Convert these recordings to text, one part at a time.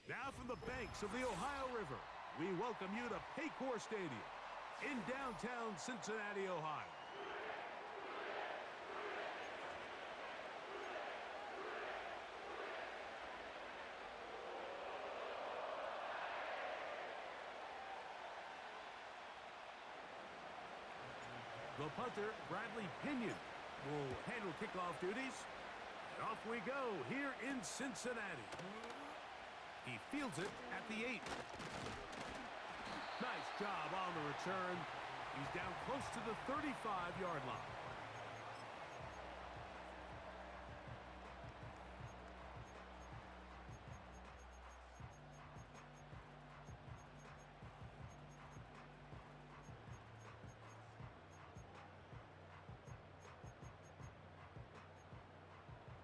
Now from the banks of the Ohio River, we welcome you to Paycor Stadium in downtown Cincinnati, Ohio. The punter, Bradley Pinion, will handle kickoff duties. And off we go here in Cincinnati. He fields it at the 8. Nice job on the return. He's down close to the 35-yard line.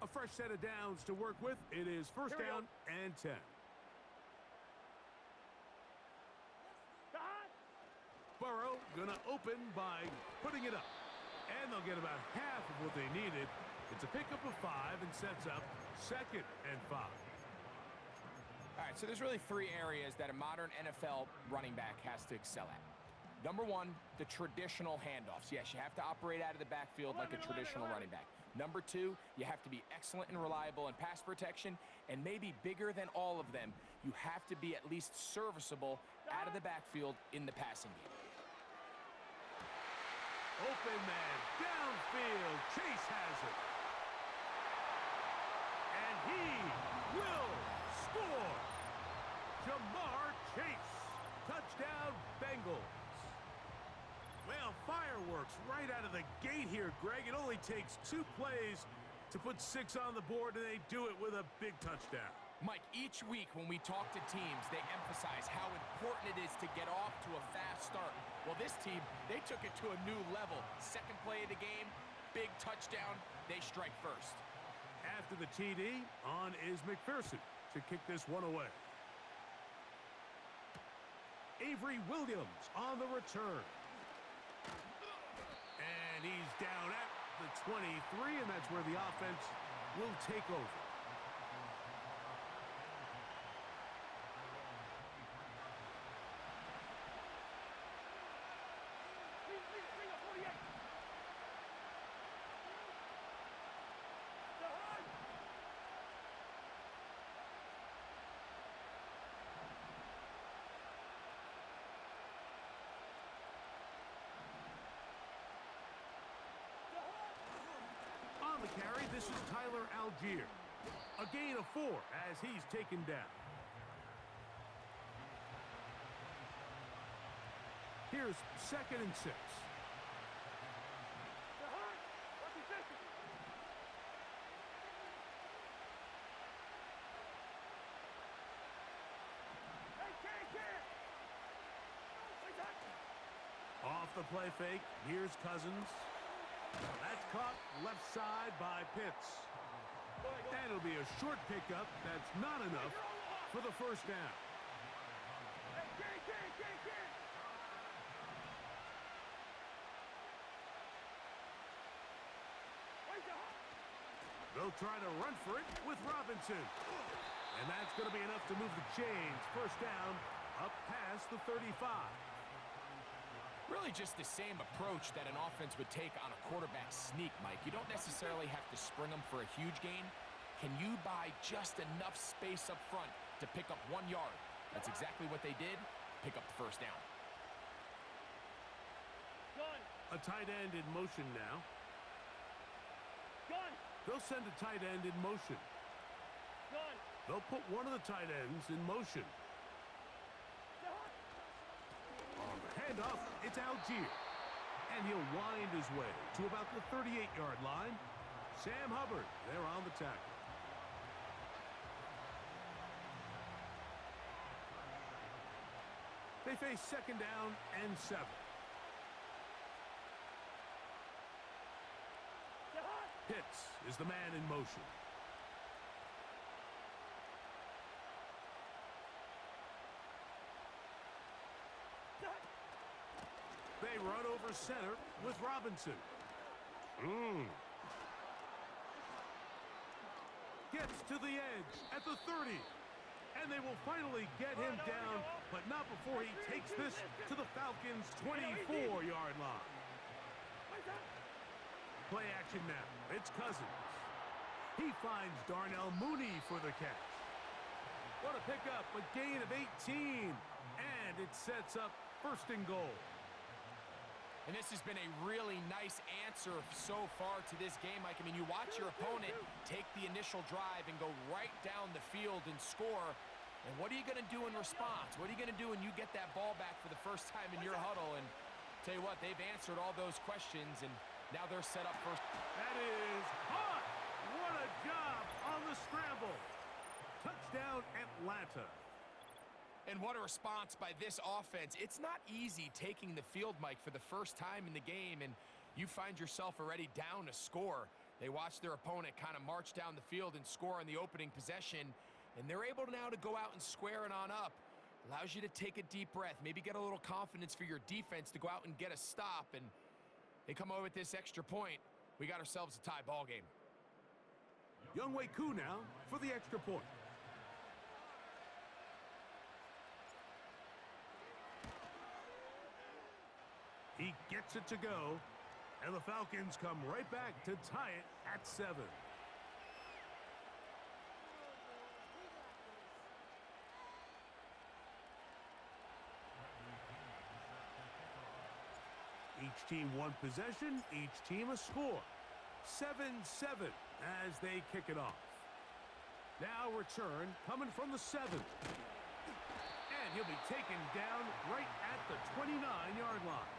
A fresh set of downs to work with. It is first down and 10. Burrow gonna open by putting it up. And they'll get about half of what they needed. It's a pickup of 5 and sets up 2nd and 5. All right, so there's really 3 areas that a modern NFL running back has to excel at. Number 1, the traditional handoffs. Yes, you have to operate out of the backfield like a traditional running back. Number 2, you have to be excellent and reliable in pass protection, and maybe bigger than all of them, you have to be at least serviceable out of the backfield in the passing game. Open man, downfield, Chase has it. And he will score. Jamar Chase, touchdown Bengals. Well, fireworks right out of the gate here, Greg. It only takes 2 plays to put 6 on the board, and they do it with a big touchdown. Mike, each week when we talk to teams, they emphasize how important it is to get off to a fast start. Well, this team, they took it to a new level. 2nd play of the game, big touchdown, they strike first. After the TD, on is McPherson to kick this one away. Avery Williams on the return. And he's down at the 23, and that's where the offense will take over. On the carry, this is Tyler Algier. A gain of 4 as he's taken down. Here's 2nd and 6. Off the play fake, here's Cousins. That's caught left side by Pitts. And it'll be a short pickup. That's not enough for the first down. They'll try to run for it with Robinson. And that's going to be enough to move the chains. First down, up past the 35. Really just the same approach that an offense would take on a quarterback sneak, Mike. You don't necessarily have to spring them for a huge gain. Can you buy just enough space up front to pick up 1 yard? That's exactly what they did. Pick up the first down. A tight end in motion now. They'll send a tight end in motion. They'll put one of the tight ends in motion. On the handoff, it's Algier. And he'll wind his way to about the 38-yard line. Sam Hubbard, there on the tackle. They face 2nd down and 7. Pitts is the man in motion. They run over center with Robinson. Gets to the edge at the 30. And they will finally get him down, but not before he takes this to the Falcons' 24-yard line. Play action now. It's Cousins. He finds Darnell Mooney for the catch. What a pickup, a gain of 18. And it sets up 1st and goal. And this has been a really nice answer so far to this game, Mike. I mean, you watch your opponent take the initial drive and go right down the field and score. And what are you going to do in response? What are you going to do when you get that ball back for the first time in your huddle? And tell you what, they've answered all those questions, and now they're set up first. That is caught. What a job on the scramble. Touchdown, Atlanta. And what a response by this offense. It's not easy taking the field, Mike, for the first time in the game, and you find yourself already down a score. They watch their opponent kind of march down the field and score on the opening possession, and they're able now to go out and square it on up. Allows you to take a deep breath, maybe get a little confidence for your defense to go out and get a stop, and they come over with this extra point. We got ourselves a tie ball game. Younghoe Koo now for the extra point. He gets it to go, and the Falcons come right back to tie it at 7. Each team one possession, each team a score. 7-7 as they kick it off. Now return coming from the 7. And he'll be taken down right at the 29-yard line.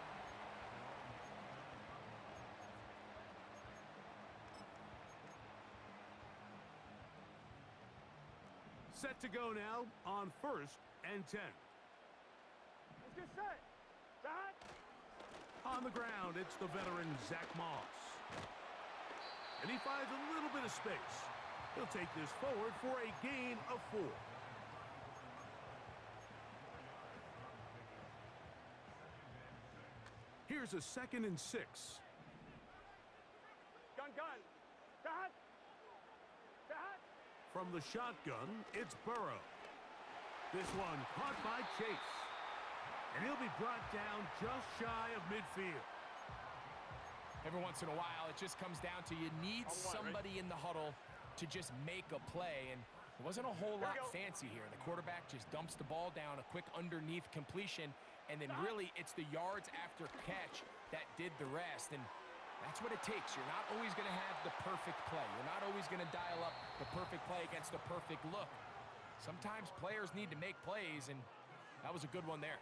Set to go now on 1st and 10. Let's get set. Dot. On the ground, it's the veteran Zach Moss. And he finds a little bit of space. He'll take this forward for a gain of 4. Here's a 2nd and 6. Gun. Dot. Dot. From the shotgun, it's Burrow. This one caught by Chase. And he'll be brought down just shy of midfield. Every once in a while, it just comes down to you need somebody in the huddle to just make a play. And it wasn't a whole lot fancy here. The quarterback just dumps the ball down, a quick underneath completion, and then really it's the yards after catch that did the rest. And that's what it takes. You're not always going to have the perfect play. You're not always going to dial up the perfect play against the perfect look. Sometimes players need to make plays, and that was a good one there.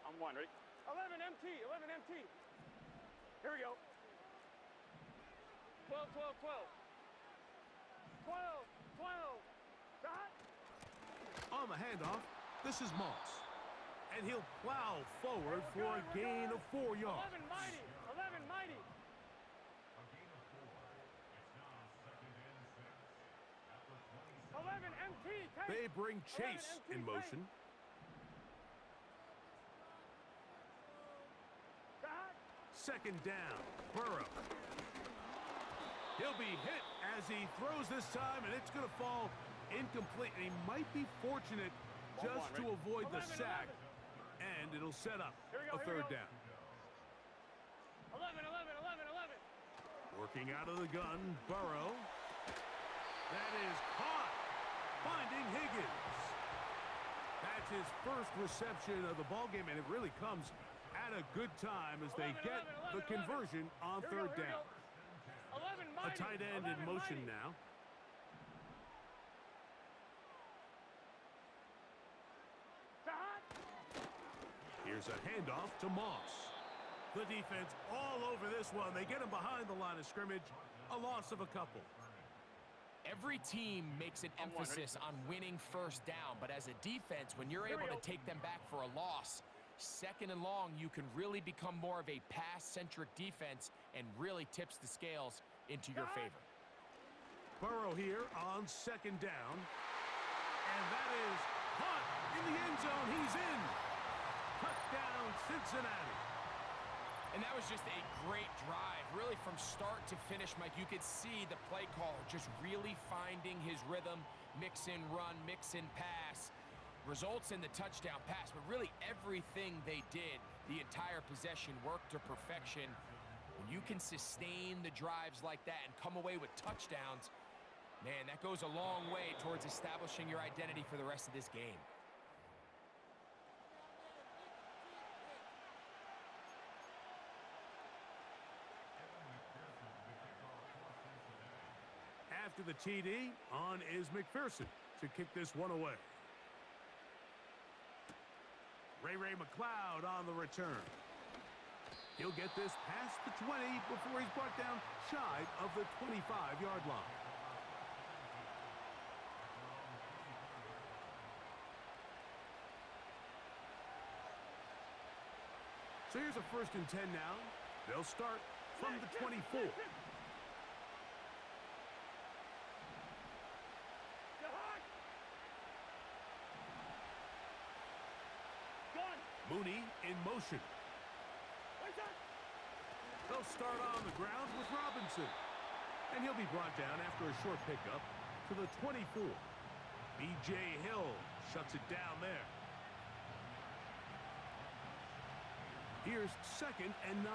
I'm 1, ready? 11 MT. Here we go. 12. 12. Dot. On the handoff, this is Moss. And he'll plow forward for a gain of 4 yards. 11 mighty. 11 MT. They bring Chase in motion. Dot. 2nd down, Burrow. He'll be hit as he throws this time, and it's going to fall incomplete. And he might be fortunate just to avoid the sack. And it'll set up a 3rd down. 11. Working out of the gun, Burrow. That is caught. Finding Higgins. That's his first reception of the ballgame, and it really comes at a good time as they get the conversion on 3rd down. A tight end in motion now. Here's a handoff to Moss. The defense all over this one. They get him behind the line of scrimmage. A loss of a couple. Every team makes an emphasis on winning 1st down, but as a defense, when you're able to take them back for a loss, 2nd and long, you can really become more of a pass-centric defense and really tips the scales into your favor. Burrow here on 2nd down. And that is caught in the end zone. He's in. Touchdown, Cincinnati. And that was just a great drive, really from start to finish, Mike. You could see the play caller just really finding his rhythm, mix and run, mix and pass. Results in the touchdown pass, but really everything they did, the entire possession worked to perfection. When you can sustain the drives like that and come away with touchdowns, man, that goes a long way towards establishing your identity for the rest of this game. After the TD, on is McPherson to kick this one away. Ray McLeod on the return. He'll get this past the 20 before he's brought down shy of the 25-yard line. So here's a 1st and 10 now. They'll start from the 24. Mooney in motion. They'll start on the ground with Robinson. And he'll be brought down after a short pickup to the 24. B.J. Hill shuts it down there. Here's 2nd and 9.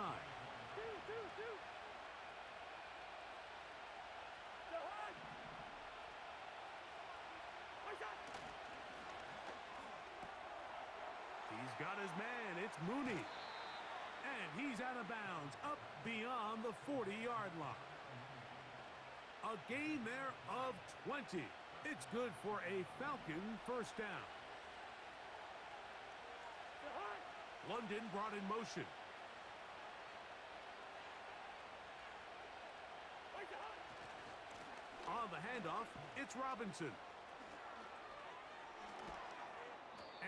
He's got his man. It's Mooney. And he's out of bounds, up beyond the 40-yard line. A gain there of 20. It's good for a Falcon 1st down. London brought in motion. On the handoff, it's Robinson.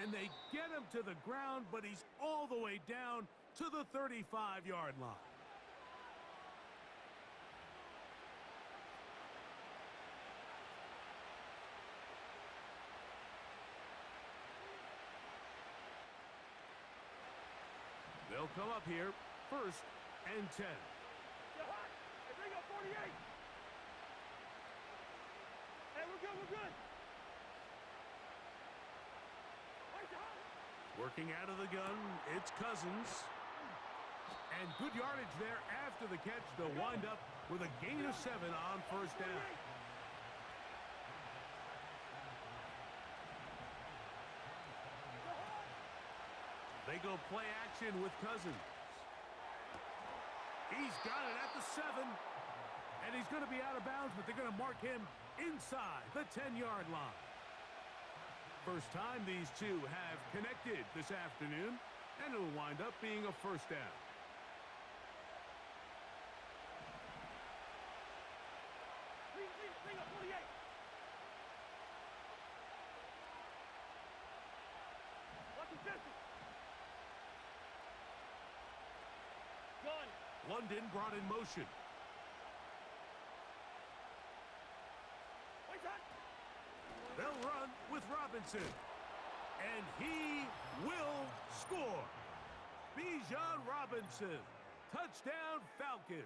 And they get him to the ground, but he's all the way down to the 35-yard line. They'll come up here, 1st and 10. Hey, bring up 48. Hey, we're good. Working out of the gun, it's Cousins. And good yardage there after the catch. They'll wind up with a gain of 7 on 1st down. They go play action with Cousins. He's got it at the 7. And he's going to be out of bounds, but they're going to mark him inside the 10-yard line. First time these two have connected this afternoon, and it'll wind up being a 1st down. Bring up 48. Watch his distance. Gun. London brought in motion. They'll run with Robinson. And he will score. Bijan Robinson. Touchdown Falcons.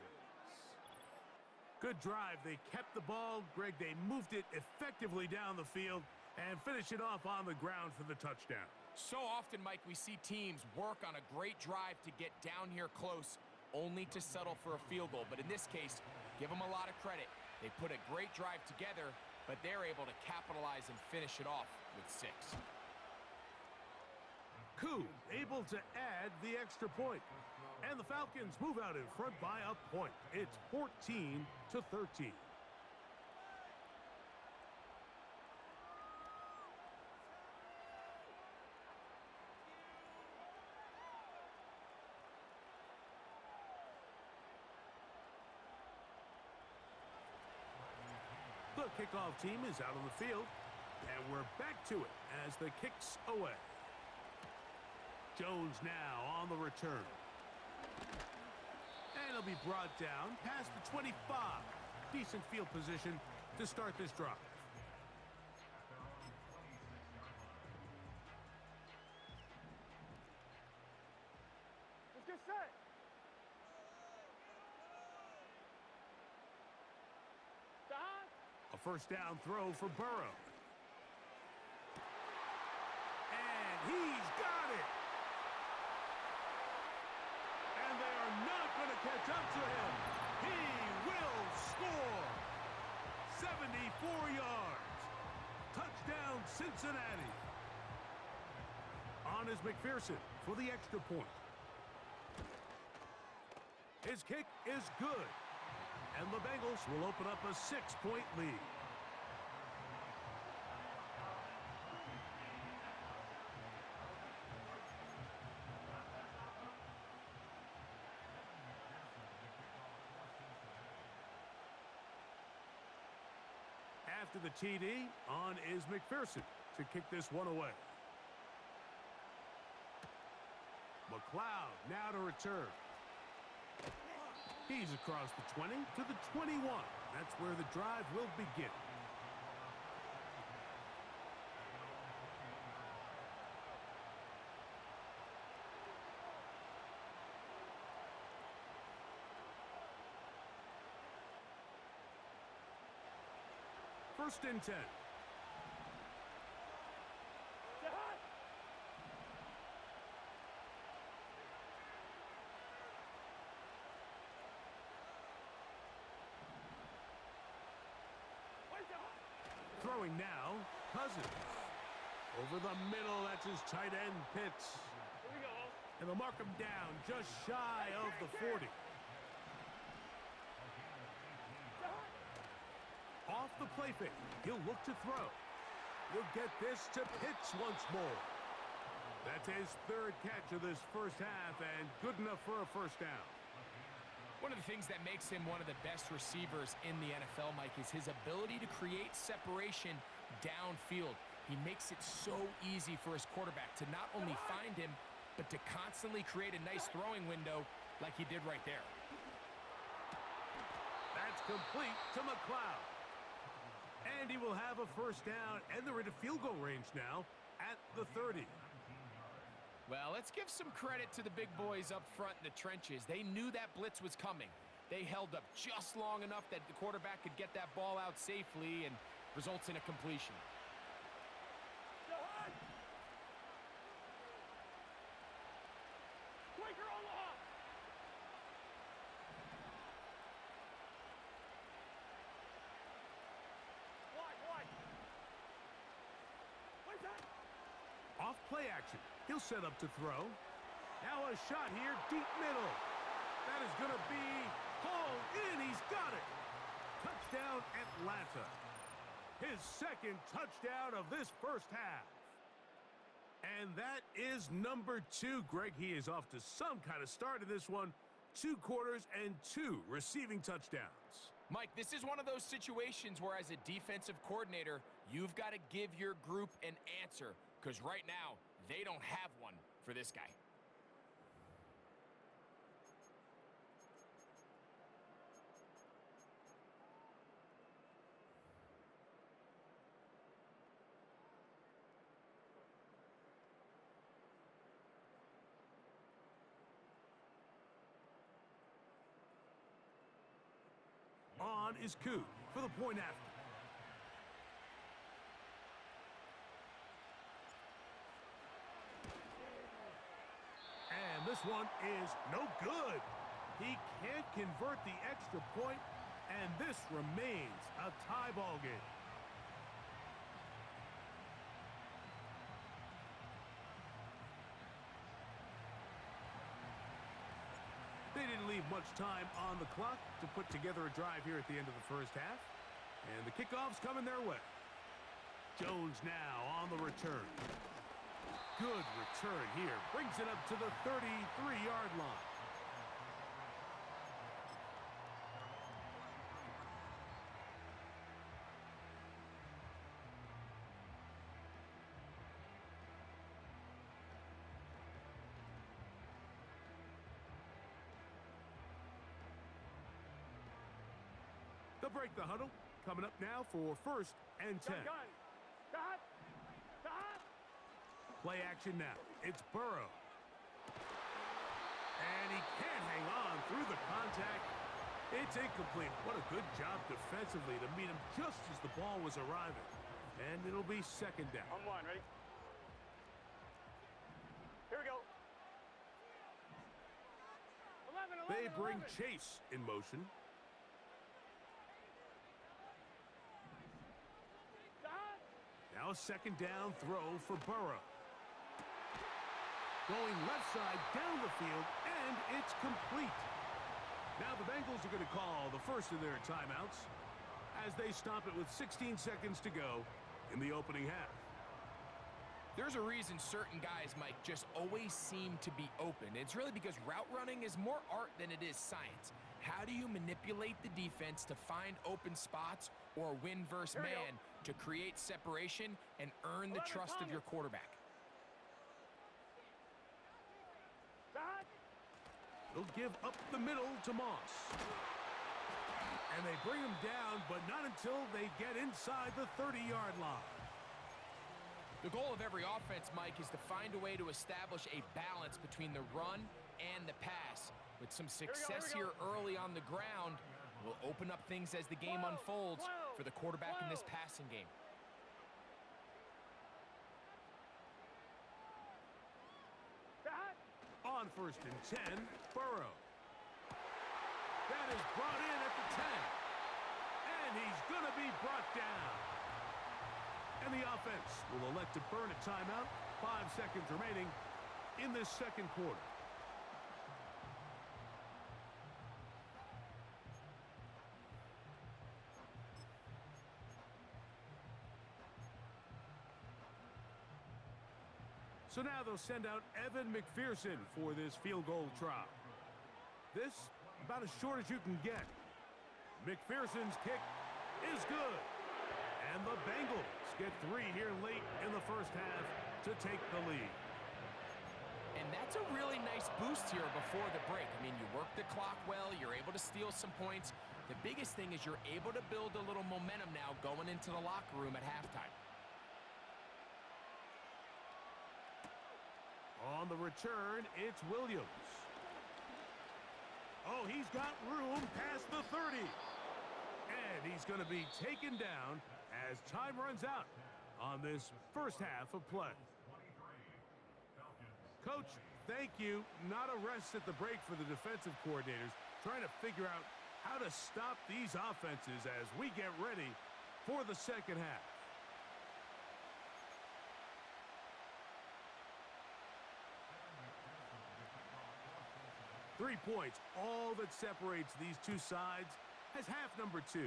Good drive. They kept the ball. Greg, they moved it effectively down the field and finished it off on the ground for the touchdown. So often, Mike, we see teams work on a great drive to get down here close, only to settle for a field goal. But in this case, give them a lot of credit. They put a great drive together, but they're able to capitalize and finish it off with 6. Koo able to add the extra point. And the Falcons move out in front by a point. It's 14-13. The kickoff team is out on the field, and we're back to it as the kick's away. Jones now on the return. And he'll be brought down past the 25. Decent field position to start this drive. Let's get set. first down throw for Burrow. And he's got it. And they are not going to catch up to him. He will score. 74 yards. Touchdown, Cincinnati. On is McPherson for the extra point. His kick is good. And the Bengals will open up a 6-point lead. After the TD, on is McPherson to kick this one away. McLeod now to return. He's across the 20 to the 21. That's where the drive will begin. First and 10. Throwing now, Cousins. Over the middle, that's his tight end, Pitts. Here we go. And they'll mark him down just shy of the 40. Off the play fake, he'll look to throw. He'll get this to Pitts once more. That's his third catch of this first half, and good enough for a first down. One of the things that makes him one of the best receivers in the NFL, Mike, is his ability to create separation downfield. He makes it so easy for his quarterback to not only find him, but to constantly create a nice throwing window like he did right there. That's complete to McLeod. And he will have a first down, and they're into field goal range now at the 30. Well, let's give some credit to the big boys up front in the trenches. They knew that blitz was coming. They held up just long enough that the quarterback could get that ball out safely and results in a completion. Quicker on the hop. Wide. What's that? Off play action. He'll set up to throw. Now a shot here, deep middle. That is going to be hauled in. He's got it. Touchdown, Atlanta. His second touchdown of this first half. And that is number 2. Greg, he is off to some kind of start in this one. 2 quarters and 2 receiving touchdowns. Mike, this is one of those situations where as a defensive coordinator, you've got to give your group an answer. Because right now, they don't have one for this guy. On is Koo for the point after. And this one is no good. He can't convert the extra point, and this remains a tie ball game. They didn't leave much time on the clock to put together a drive here at the end of the first half. And the kickoff's coming their way. Jones now on the return. Good return here. Brings it up to the 33-yard line. They'll break the huddle. Coming up now for first and 10. Gun. Stop. Play action now. It's Burrow. And he can't hang on through the contact. It It's incomplete. What a good job defensively to meet him just as the ball was arriving. And it'll be second down. On one, ready? Here we go. 11, 11, They bring 11. Chase in motion. Now a second down throw for Burrow. Going left side down the field, and it's complete. Now the Bengals are going to call the first of their timeouts as they stop it with 16 seconds to go in the opening half. There's a reason certain guys, Mike, just always seem to be open. It's really because route running is more art than it is science. How do you manipulate the defense to find open spots or win versus man to create separation and earn the trust of your quarterback? They'll give up the middle to Moss. And they bring him down, but not until they get inside the 30-yard line. The goal of every offense, Mike, is to find a way to establish a balance between the run and the pass. With some success here early on the ground, will open up things as the game unfolds for the quarterback in this passing game. On first and 10, Burrow. That is brought in at the 10. And he's going to be brought down. And the offense will elect to burn a timeout. 5 seconds remaining in this second quarter. So now they'll send out Evan McPherson for this field goal try. This, about as short as you can get. McPherson's kick is good. And the Bengals get 3 here late in the first half to take the lead. And that's a really nice boost here before the break. I mean, you work the clock well, you're able to steal some points. The biggest thing is you're able to build a little momentum now going into the locker room at halftime. On the return, it's Williams. Oh, he's got room past the 30. And he's going to be taken down as time runs out on this first half of play. Coach, thank you. Not a rest at the break for the defensive coordinators, trying to figure out how to stop these offenses as we get ready for the second half. Three points, all that separates these two sides as half number 2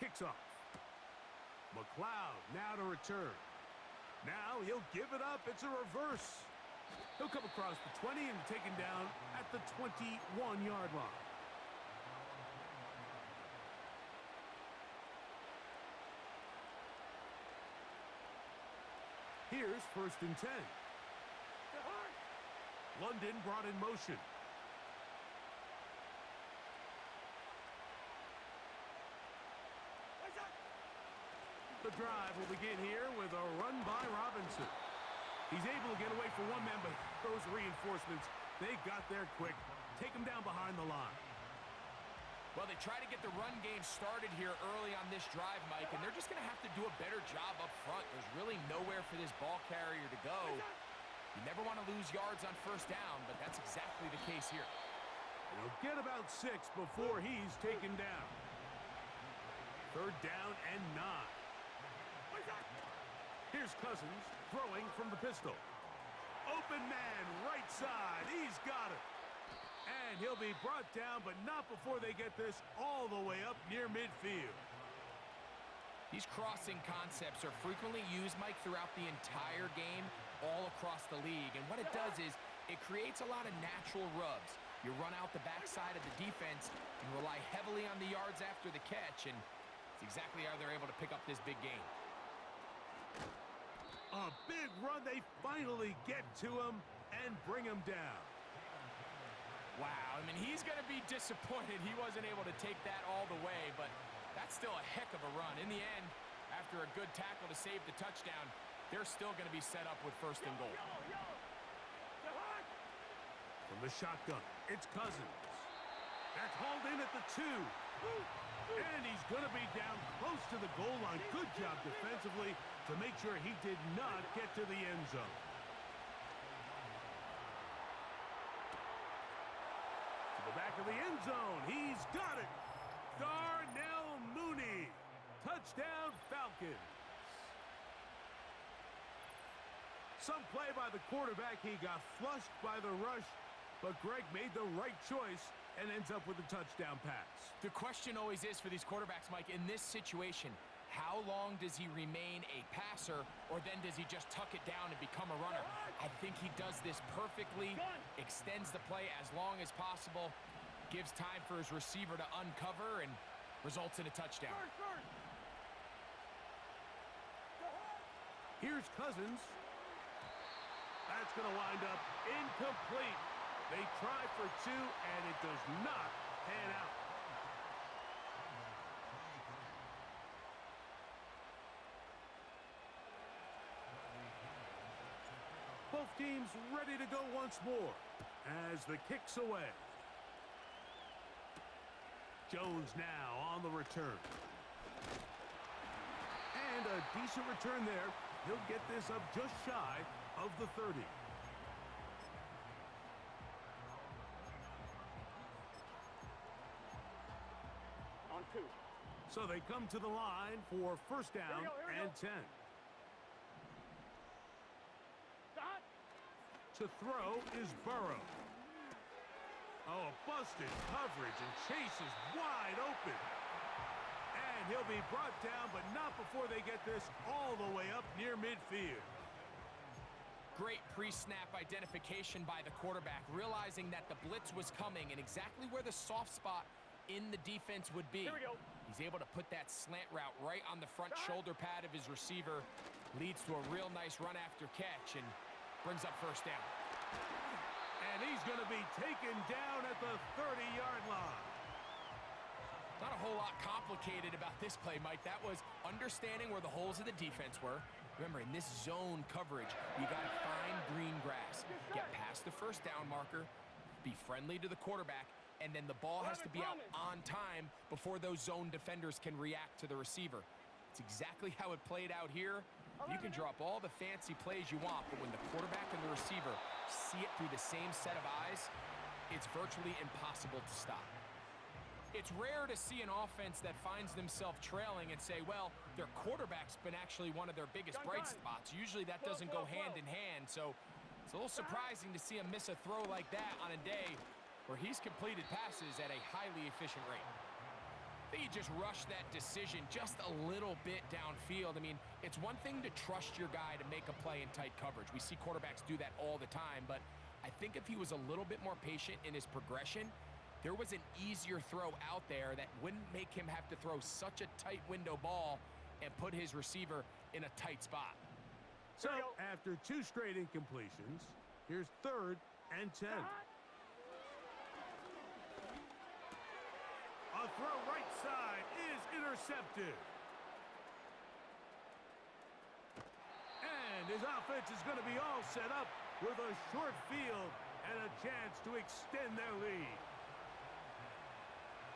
kicks off. McLeod now to return. Now he'll give it up. It's a reverse. He'll come across the 20 and taken down at the 21-yard line. Here's first and 10. London brought in motion. The drive will begin here with a run by Robinson. He's able to get away from one man, but those reinforcements, they got there quick. Take him down behind the line. Well, they try to get the run game started here early on this drive, Mike, and they're just going to have to do a better job up front. There's really nowhere for this ball carrier to go. You never want to lose yards on first down, but that's exactly the case here. He'll get about 6 before he's taken down. Third down and 9. Here's Cousins throwing from the pistol. Open man, right side. He's got it. And he'll be brought down, but not before they get this all the way up near midfield. These crossing concepts are frequently used, Mike, throughout the entire game, all across the league. And what it does is it creates a lot of natural rubs. You run out the backside of the defense and rely heavily on the yards after the catch, and it's exactly how they're able to pick up this big gain. A big run. They finally get to him and bring him down. Wow, I mean, he's going to be disappointed he wasn't able to take that all the way, but that's still a heck of a run. In the end, after a good tackle to save the touchdown, they're still going to be set up with first and goal. From the shotgun, it's Cousins. That's hauled in at the 2. And he's going to be down close to the goal line. Good job defensively to make sure he did not get to the end zone. To the back of the end zone. He's got it. Darnell Mooney. Touchdown, Falcons. Some play by the quarterback. He got flushed by the rush, but Greg made the right choice and ends up with a touchdown pass. The question always is for these quarterbacks, Mike, in this situation, how long does he remain a passer, or then does he just tuck it down and become a runner? I think he does this perfectly, extends the play as long as possible, gives time for his receiver to uncover, and results in a touchdown. Here's Cousins. That's going to wind up incomplete. They try for 2, and it does not pan out. Both teams ready to go once more as the kick's away. Jones now on the return. And a decent return there. He'll get this up just shy of the 30. On 2. So they come to the line for first down and 10. Stop. To throw is Burrow. Oh, busted coverage, and Chase is wide open. And he'll be brought down, but not before they get this all the way up near midfield. Great pre-snap identification by the quarterback, realizing that the blitz was coming and exactly where the soft spot in the defense would be. Here we go. He's able to put that slant route right on the front shoulder pad of his receiver. Leads to a real nice run after catch and brings up first down. And he's going to be taken down at the 30-yard line. Not a whole lot complicated about this play, Mike. That was understanding where the holes of the defense were. Remember, in this zone coverage, you got to find green grass. Get past the first down marker, be friendly to the quarterback, and then the ball has to be out on time before those zone defenders can react to the receiver. It's exactly how it played out here. You can drop all the fancy plays you want, but when the quarterback and the receiver see it through the same set of eyes, it's virtually impossible to stop. It's rare to see an offense that finds themselves trailing and say, well, their quarterback's been actually one of their biggest bright spots. Usually that doesn't go hand in hand, so it's a little surprising to see him miss a throw like that on a day where he's completed passes at a highly efficient rate. I think he just rushed that decision just a little bit downfield. I mean, it's one thing to trust your guy to make a play in tight coverage. We see quarterbacks do that all the time, but I think if he was a little bit more patient in his progression, there was an easier throw out there that wouldn't make him have to throw such a tight window ball and put his receiver in a tight spot. So, after 2 straight incompletions, here's 3rd and 10. A throw right side is intercepted. And his offense is going to be all set up with a short field and a chance to extend their lead.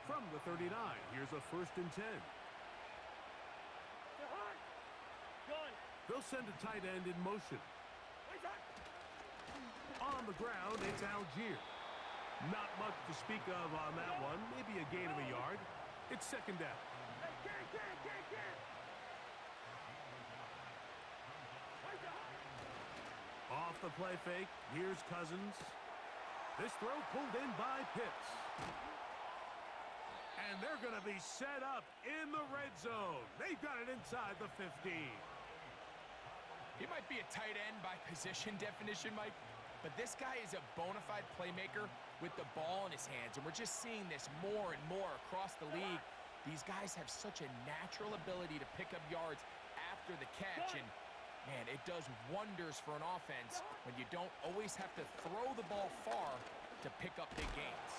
From the 39, here's a 1st and 10. They'll send a tight end in motion. On the ground, it's Algier. Not much to speak of on that one. Maybe a gain of a yard. It's 2nd down. Off the play fake. Here's Cousins. This throw pulled in by Pitts. And they're going to be set up in the red zone. They've got it inside the 15. He might be a tight end by position definition, Mike, but this guy is a bona fide playmaker with the ball in his hands, and we're just seeing this more and more across the league. These guys have such a natural ability to pick up yards after the catch, and man, it does wonders for an offense when you don't always have to throw the ball far to pick up big gains.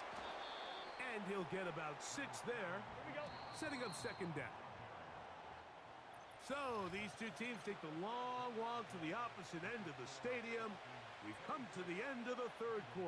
And he'll get about 6 there, setting up 2nd down. So these 2 teams take the long walk to the opposite end of the stadium. We've come to the end of the 3rd quarter.